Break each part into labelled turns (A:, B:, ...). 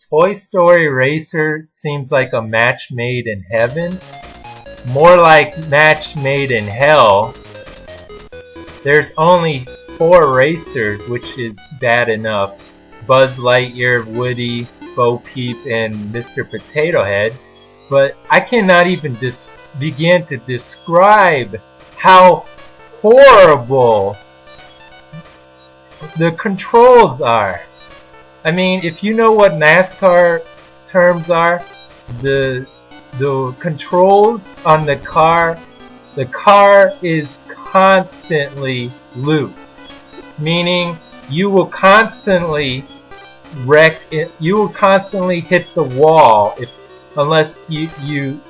A: Toy Story Racer seems like a match made in heaven. More like match made in hell. There's only 4 racers, which is bad enough. Buzz Lightyear, Woody, Bo Peep, and Mr. Potato Head. But I cannot even begin to describe how horrible the controls are. I mean, if you know what NASCAR terms are, the controls on the car is constantly loose, meaning you will constantly wreck it. You will constantly hit the wall unless you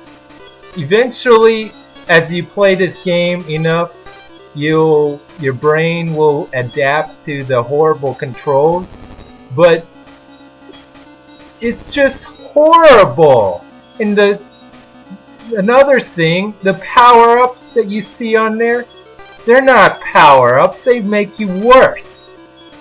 A: eventually, as you play this game enough, your brain will adapt to the horrible controls. But it's just horrible. And another thing, the power-ups that you see on there, they're not power-ups, they make you worse.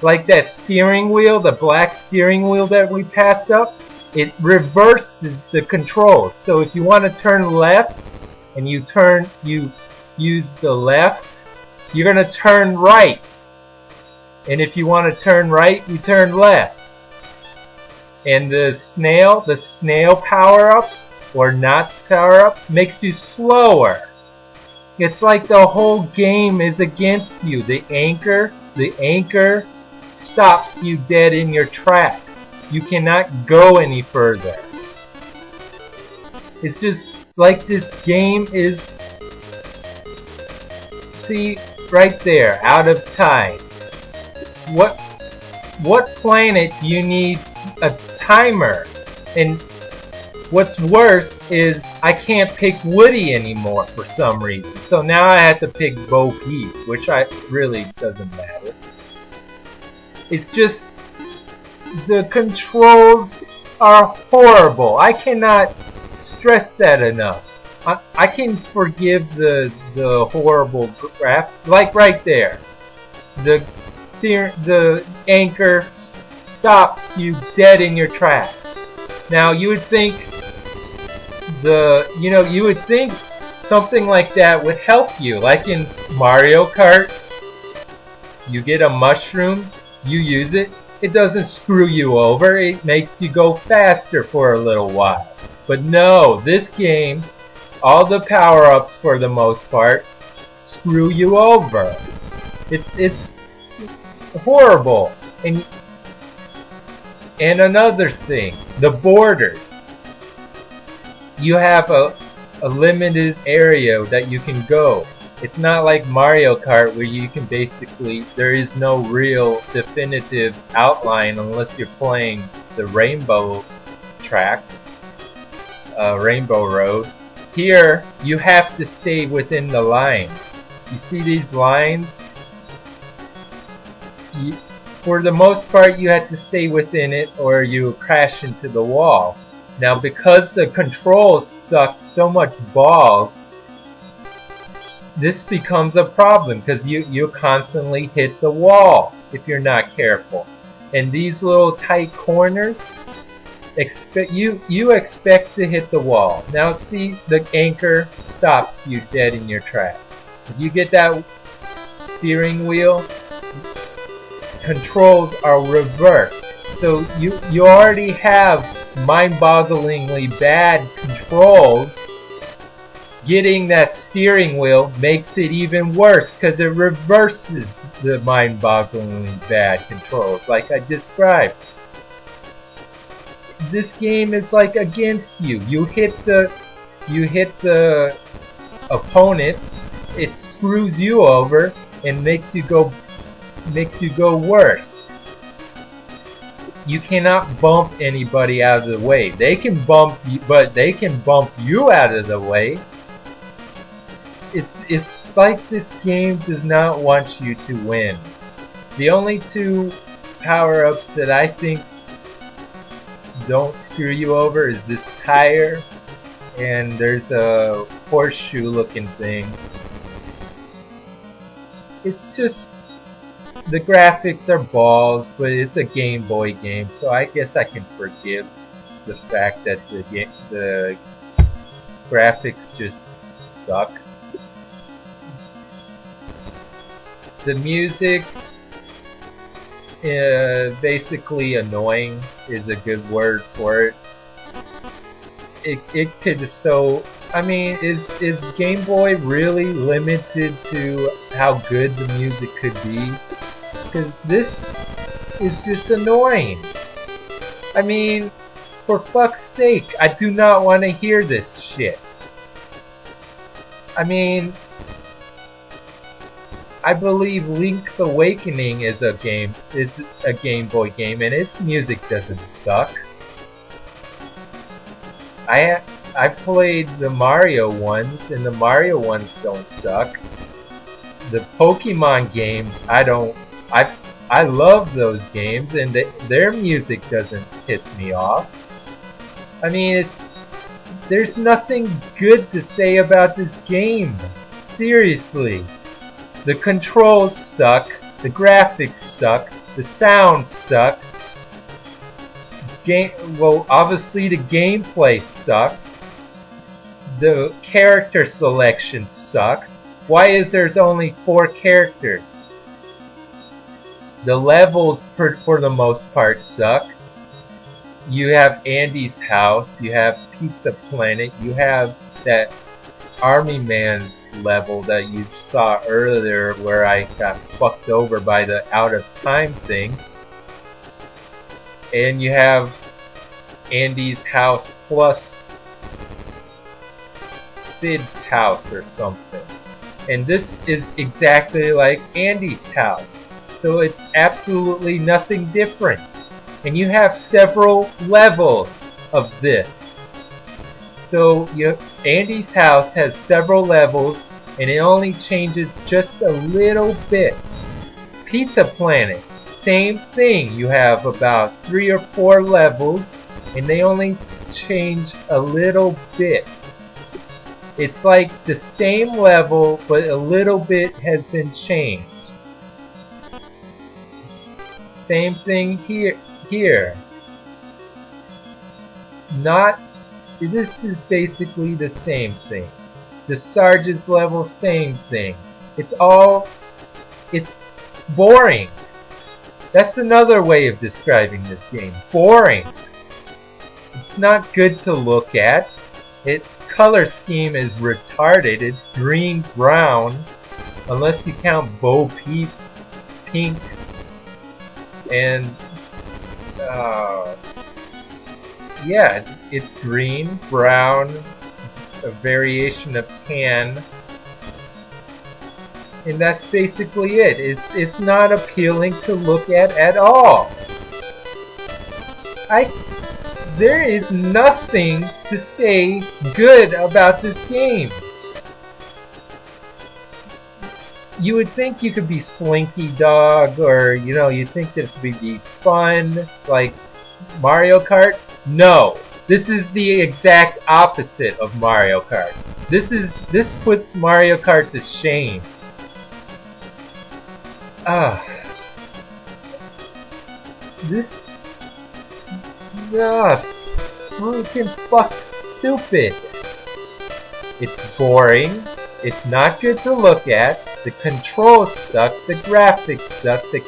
A: Like that steering wheel, the black steering wheel that we passed up, it reverses the controls. So if you want to turn left and you use the left, you're going to turn right. And if you want to turn right, you turn left. And the snail power-up, or Knott's power-up, makes you slower. It's like the whole game is against you. The anchor stops you dead in your tracks. You cannot go any further. It's just like this game is, see, right there, out of time. What planet do you need a timer? And what's worse is I can't pick Woody anymore for some reason. So now I have to pick Bo Peep, which really doesn't matter. It's just the controls are horrible. I cannot stress that enough. I can forgive the horrible graph, like right there. The anchor stops you dead in your tracks. Now you would think something like that would help you, like in Mario Kart. You get a mushroom, you use it, it doesn't screw you over, it makes you go faster for a little while. But no, this game, all the power-ups for the most part screw you over. It's horrible. And another thing, the borders. You have a limited area that you can go. It's not like Mario Kart where you can basically, there is no real definitive outline unless you're playing the rainbow track, Rainbow Road. Here, you have to stay within the lines. You see these lines? For the most part, you have to stay within it or you crash into the wall. Now, because the controls suck so much balls, this becomes a problem because you constantly hit the wall if you're not careful. And these little tight corners, you expect to hit the wall. Now see, the anchor stops you dead in your tracks. If you get that steering wheel, controls are reversed. So you already have mind-bogglingly bad controls. Getting that steering wheel makes it even worse because it reverses the mind-bogglingly bad controls like I described. This game is like against you. You hit the opponent, it screws you over and makes you go worse. You cannot bump anybody out of the way. They can bump you, but they can bump you out of the way. It's like this game does not want you to win. The only 2 power-ups that I think don't screw you over is this tire, and there's a horseshoe looking thing. It's just, the graphics are balls, but it's a Game Boy game, so I guess I can forgive the fact that the graphics just suck. The music, basically annoying is a good word for it. It could so. I mean, is Game Boy really limited to how good the music could be? Because this is just annoying. I mean, for fuck's sake, I do not want to hear this shit. I mean, I believe Link's Awakening is a Game Boy game, and its music doesn't suck. I played the Mario ones, and the Mario ones don't suck. The Pokemon games, I love those games, and their music doesn't piss me off. I mean, there's nothing good to say about this game. Seriously. The controls suck, the graphics suck, the sound sucks. Well, obviously the gameplay sucks. The character selection sucks. Why is there's only 4 characters? The levels, for the most part, suck. You have Andy's house, you have Pizza Planet, you have that Army Man's level that you saw earlier where I got fucked over by the out of time thing. And you have Andy's house plus Sid's house or something. And this is exactly like Andy's house. So it's absolutely nothing different. And you have several levels of this. So Andy's house has several levels, and it only changes just a little bit. Pizza Planet, same thing. You have about 3 or 4 levels, and they only change a little bit. It's like the same level, but a little bit has been changed. Same thing here. This is basically the same thing. The Sarge's level, same thing. It's boring. That's another way of describing this game. Boring. It's not good to look at. Its color scheme is retarded. It's green-brown, unless you count Bo Peep pink, and yeah, it's green, brown, a variation of tan, and that's basically it. It's not appealing to look at all. There is nothing to say good about this game. You would think you could be Slinky Dog, or you'd think this would be fun, like Mario Kart. No, this is the exact opposite of Mario Kart. This puts Mario Kart to shame. Fucking stupid. It's boring. It's not good to look at. The controls suck. The graphics suck. The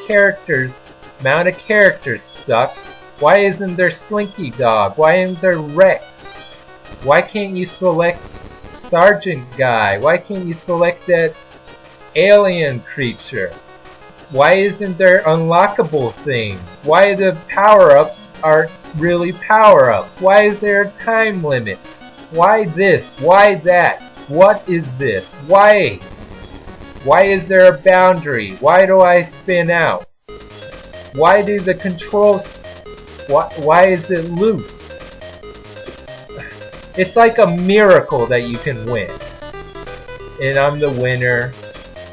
A: amount of characters suck. Why isn't there Slinky Dog? Why isn't there Rex? Why can't you select Sergeant Guy? Why can't you select that alien creature? Why isn't there unlockable things? Why the power-ups aren't really power-ups? Why is there a time limit? Why this? Why that? What is this? Why? Why is there a boundary? Why do I spin out? Why do the controls... Why is it loose? It's like a miracle that you can win. And I'm the winner,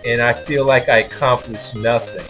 A: and I feel like I accomplished nothing.